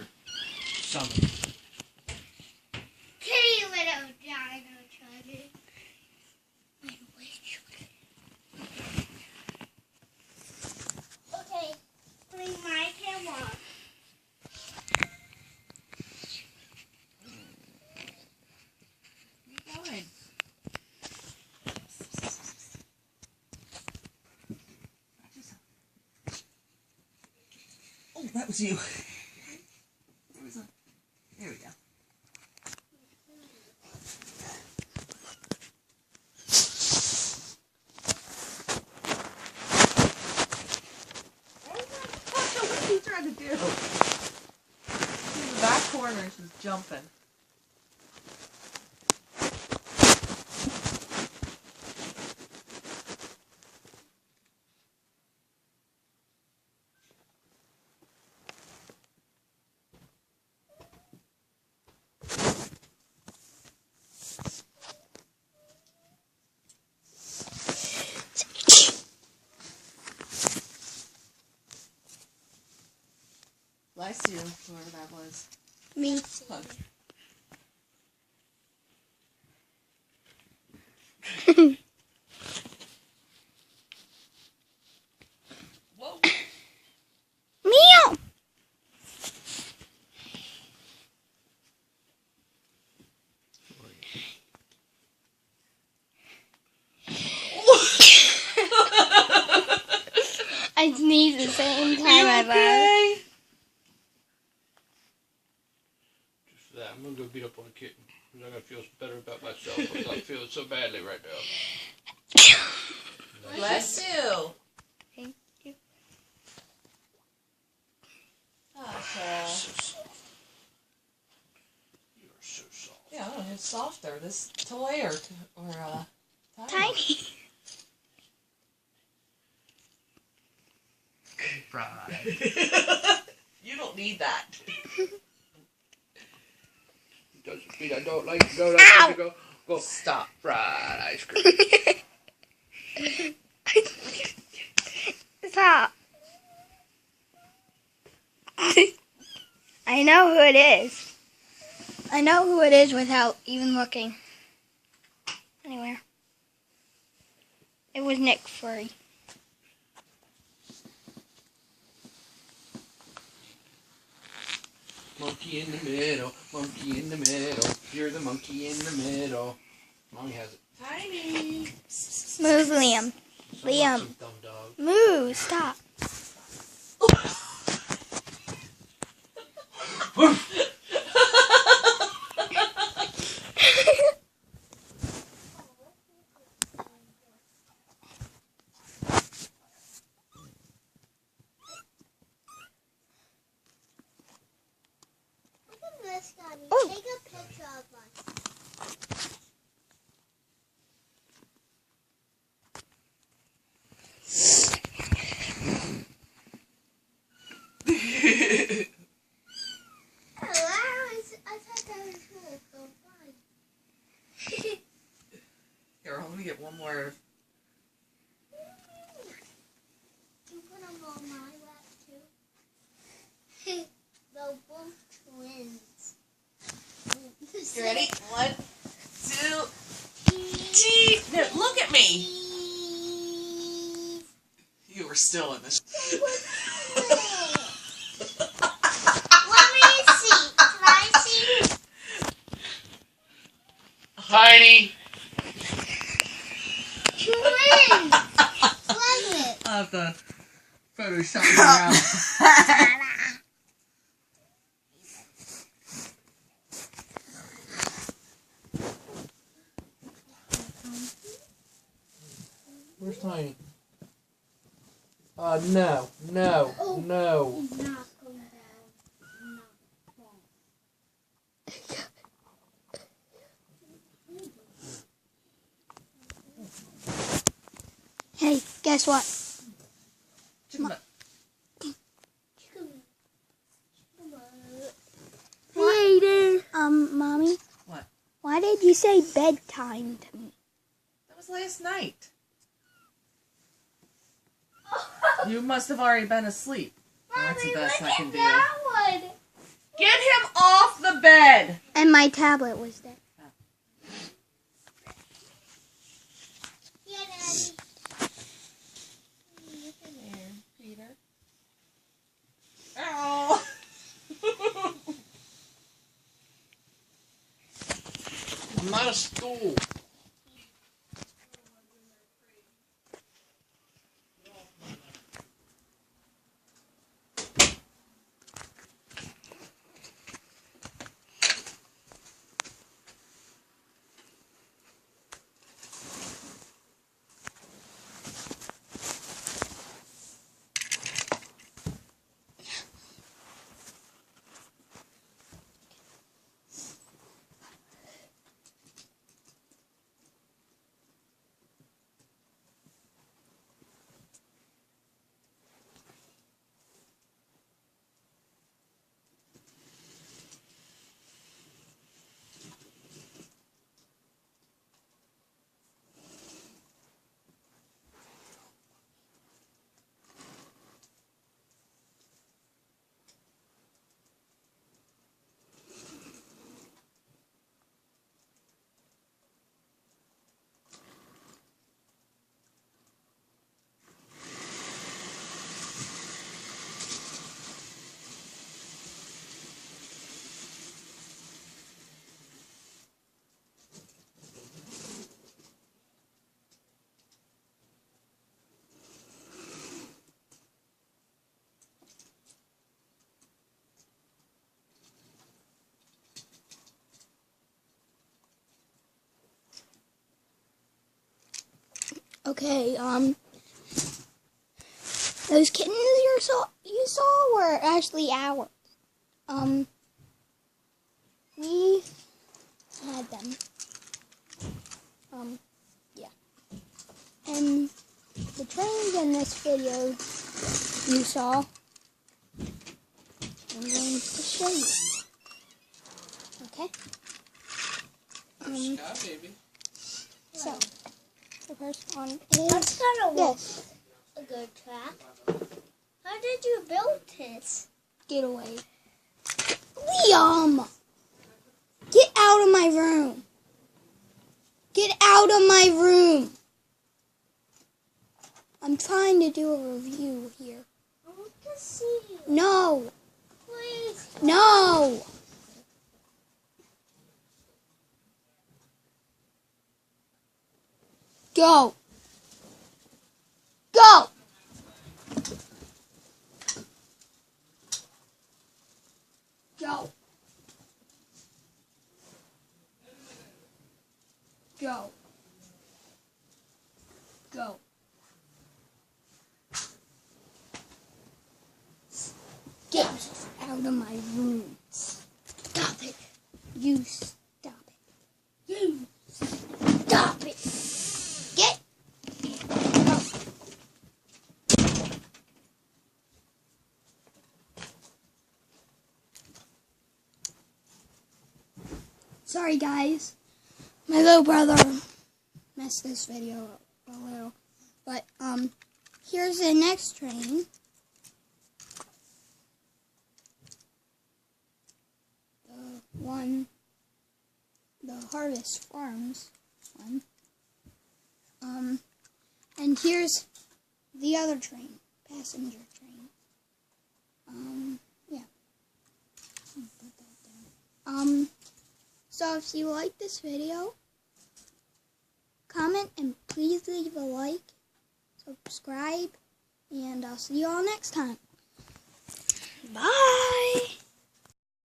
or something. Kitty little dino chuggy. Okay, putting my camera. Fine. Oh, that was you. There was a. There we go. What are you trying to do? In the back corner, she's jumping. Bless you, whoever that was. Me. Hug. Whoa. Meow. I sneezed the same time I laughed. Just for that, I'm gonna go beat up on a kitten. Because I'm gonna feel better about myself. I'm not feeling so badly right now. Bless you. Thank you. Oh, So soft. You are so soft. yeah, I don't know, it's softer. This toy or Tiny. Fried. You don't need that. Doesn't mean I don't like to go like to go Stop. fried ice cream. Stop. I know who it is. I know who it is without even looking anywhere. It was Nick Furry. Monkey in the middle, monkey in the middle. You're the monkey in the middle. Mommy has it. Tiny. Move, Liam. So Liam. Some dumb dog. Move. Stop. Oh. Take a picture of us. I thought that was cool. So fun. Here, let me get one more. You put them on my lap too. They're both twins. You ready? 1, 2, 3. No, look at me. You were still in this. Let me see. Can I see? Tiny. Twins. Love it. I'll have to Photoshop it around. Where's Tiny? No, no, no. He's not going down. Not fall. Hey, guess what? Later. Mommy? What? Why did you say bedtime to me? That was last night. You must have already been asleep. Well, that's the best I can do. That one. my tablet was there. Yeah, Daddy. Look in there, Peter. Ow! It's not a stool. Okay, those kittens you saw were actually ours. We had them. Yeah. And the trains in this video you saw, I'm going to show you. Okay? Yeah, baby. So, the first one That's is kind of this. a good track. How did you build this? Get away. Liam! Get out of my room. Get out of my room. I'm trying to do a review here. I want to see you. No. Please. No. Go. Go. Go. Go. Go. Get out of my room. Stop it. You stop it. You stop it. Get out. Sorry guys. My little brother messed this video up a little. But here's the next train. The Harvest Farms one. And here's the other train, passenger train. Yeah. I'll put that down. So if you like this video, comment and please leave a like, subscribe, and I'll see you all next time. Bye!